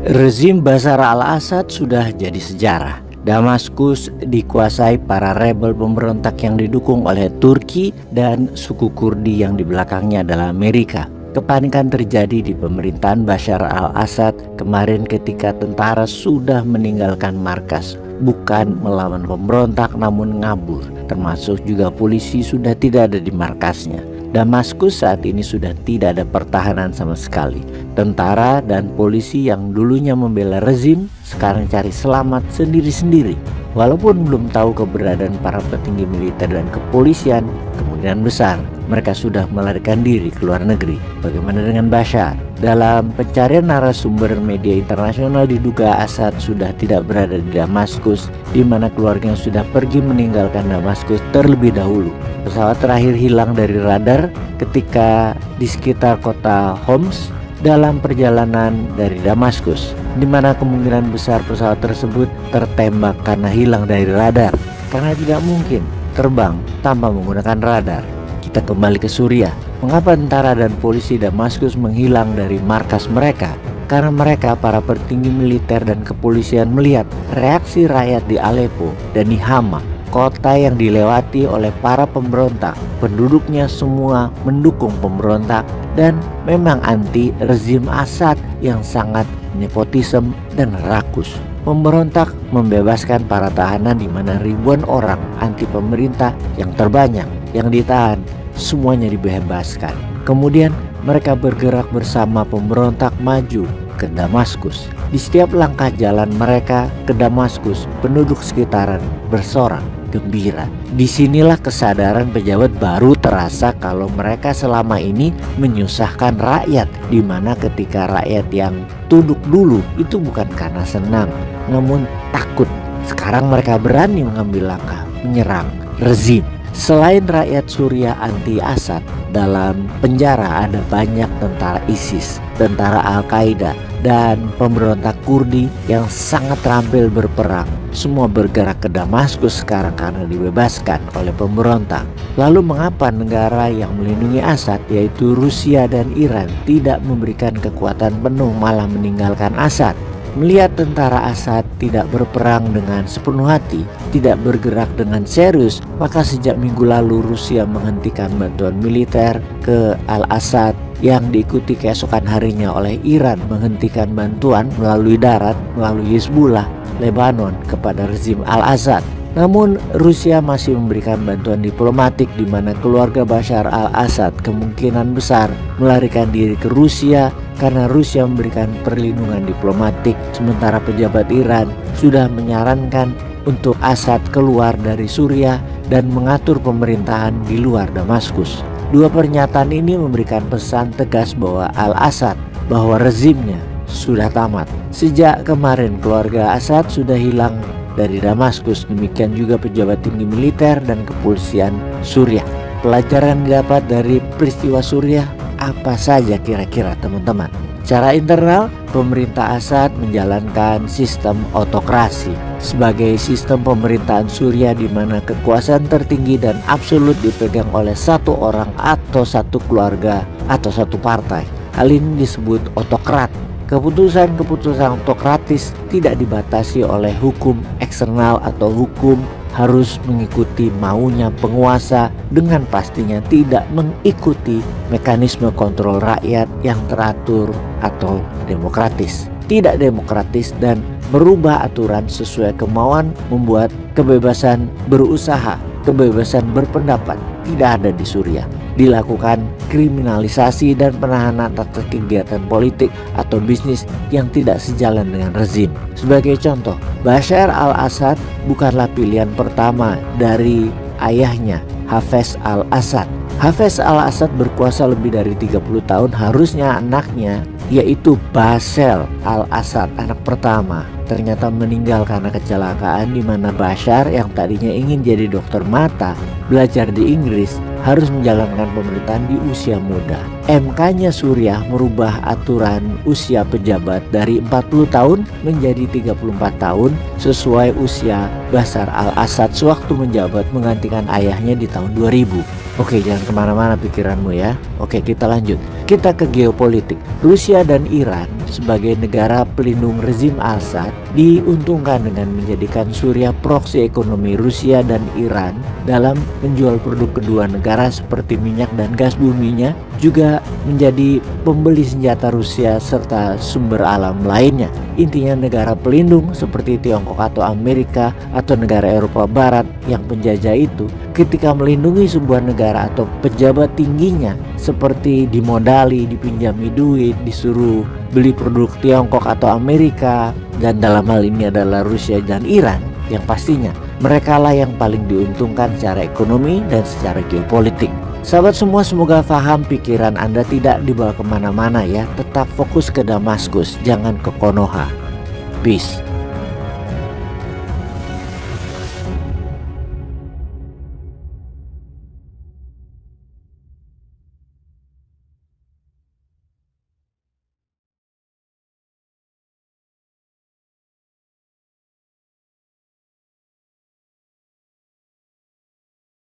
Rezim Bashar al-Assad sudah jadi sejarah. Damaskus dikuasai para rebel pemberontak yang didukung oleh Turki dan suku Kurdi yang di belakangnya adalah Amerika. Kepanikan terjadi di pemerintahan Bashar al-Assad kemarin ketika tentara sudah meninggalkan markas, bukan melawan pemberontak namun ngabur, termasuk juga polisi sudah tidak ada di markasnya. Damaskus saat ini sudah tidak ada pertahanan sama sekali. Tentara dan polisi yang dulunya membela rezim sekarang cari selamat sendiri-sendiri. Walaupun belum tahu keberadaan para petinggi militer dan kepolisian, kemungkinan besar mereka sudah melarikan diri ke luar negeri. Bagaimana dengan Bashar? Dalam pencarian narasumber media internasional diduga Assad sudah tidak berada di Damaskus, di mana keluarganya sudah pergi meninggalkan Damaskus terlebih dahulu. Pesawat terakhir hilang dari radar ketika di sekitar kota Homs dalam perjalanan dari Damaskus, di mana kemungkinan besar pesawat tersebut tertembak karena hilang dari radar, karena tidak mungkin terbang tanpa menggunakan radar. Kita kembali ke Suriah. Mengapa tentara dan polisi Damaskus menghilang dari markas mereka? Karena mereka, para petinggi militer dan kepolisian, melihat reaksi rakyat di Aleppo dan di Hama, kota yang dilewati oleh para pemberontak. Penduduknya semua mendukung pemberontak dan memang anti rezim Assad yang sangat nepotisme dan rakus. Pemberontak membebaskan para tahanan, di mana ribuan orang anti pemerintah yang terbanyak yang ditahan semuanya dibebaskan. Kemudian mereka bergerak bersama pemberontak maju ke Damaskus. Di setiap langkah jalan mereka ke Damaskus, penduduk sekitaran bersorak gembira. Disinilah kesadaran pejabat baru terasa kalau mereka selama ini menyusahkan rakyat, di mana ketika rakyat yang tunduk dulu itu bukan karena senang, namun takut. Sekarang mereka berani mengambil langkah menyerang rezim. Selain rakyat Suriah anti Assad, dalam penjara ada banyak tentara ISIS, tentara Al-Qaeda, dan pemberontak Kurdi yang sangat terampil berperang. Semua bergerak ke Damaskus sekarang karena dibebaskan oleh pemberontak. Lalu mengapa negara yang melindungi Assad, yaitu Rusia dan Iran, tidak memberikan kekuatan penuh malah meninggalkan Assad? Melihat tentara Assad tidak berperang dengan sepenuh hati, tidak bergerak dengan serius, maka sejak minggu lalu Rusia menghentikan bantuan militer ke Al-Assad, yang diikuti keesokan harinya oleh Iran menghentikan bantuan melalui darat, melalui Hizbullah Lebanon kepada rezim Al-Assad. Namun Rusia masih memberikan bantuan diplomatik, di mana keluarga Bashar al-Assad kemungkinan besar melarikan diri ke Rusia karena Rusia memberikan perlindungan diplomatik, sementara pejabat Iran sudah menyarankan untuk Assad keluar dari Suriah dan mengatur pemerintahan di luar Damaskus. Dua pernyataan ini memberikan pesan tegas bahwa Al-Assad, bahwa rezimnya sudah tamat. Sejak kemarin keluarga Assad sudah hilang dari Damaskus, demikian juga pejabat tinggi militer dan kepolisian Suriah. Pelajaran didapat dari peristiwa Suriah apa saja kira-kira teman-teman? Secara internal, pemerintah Assad menjalankan sistem autokrasi sebagai sistem pemerintahan Suriah, di mana kekuasaan tertinggi dan absolut dipegang oleh satu orang atau satu keluarga atau satu partai. Hal ini disebut autokrat. Keputusan-keputusan autokratis tidak dibatasi oleh hukum eksternal atau hukum harus mengikuti maunya penguasa, dengan pastinya tidak mengikuti mekanisme kontrol rakyat yang teratur atau demokratis. Tidak demokratis dan merubah aturan sesuai kemauan, membuat kebebasan berusaha, kebebasan berpendapat tidak ada di Suriah. Dilakukan kriminalisasi dan penahanan atas kegiatan politik atau bisnis yang tidak sejalan dengan rezim. Sebagai contoh, Bashar al-Assad bukanlah pilihan pertama dari ayahnya, Hafez al-Assad. Hafez al-Assad berkuasa lebih dari 30 tahun, harusnya anaknya, yaitu Bashar al-Assad, anak pertama, ternyata meninggal karena kecelakaan, di mana Bashar yang tadinya ingin jadi dokter mata, belajar di Inggris, harus menjalankan pemerintahan di usia muda. MK-nya Suriah merubah aturan usia pejabat dari 40 tahun menjadi 34 tahun sesuai usia Bashar al-Assad sewaktu menjabat menggantikan ayahnya di tahun 2000. Oke, jangan kemana-mana pikiranmu ya. Oke, kita lanjut. Kita ke geopolitik. Rusia dan Iran sebagai negara pelindung rezim Assad diuntungkan dengan menjadikan Suriah proksi ekonomi Rusia dan Iran dalam menjual produk kedua negara seperti minyak dan gas buminya, juga menjadi pembeli senjata Rusia serta sumber alam lainnya. Intinya negara pelindung seperti Tiongkok atau Amerika atau negara Eropa Barat yang penjajah itu ketika melindungi sebuah negara atau pejabat tingginya seperti dimodali, dipinjami duit, disuruh beli produk Tiongkok atau Amerika, dan dalam hal ini adalah Rusia dan Iran, yang pastinya mereka lah yang paling diuntungkan secara ekonomi dan secara geopolitik. Sahabat semua, semoga paham, pikiran Anda tidak dibawa kemana-mana ya. Tetap fokus ke Damaskus, jangan ke Konoha. Peace.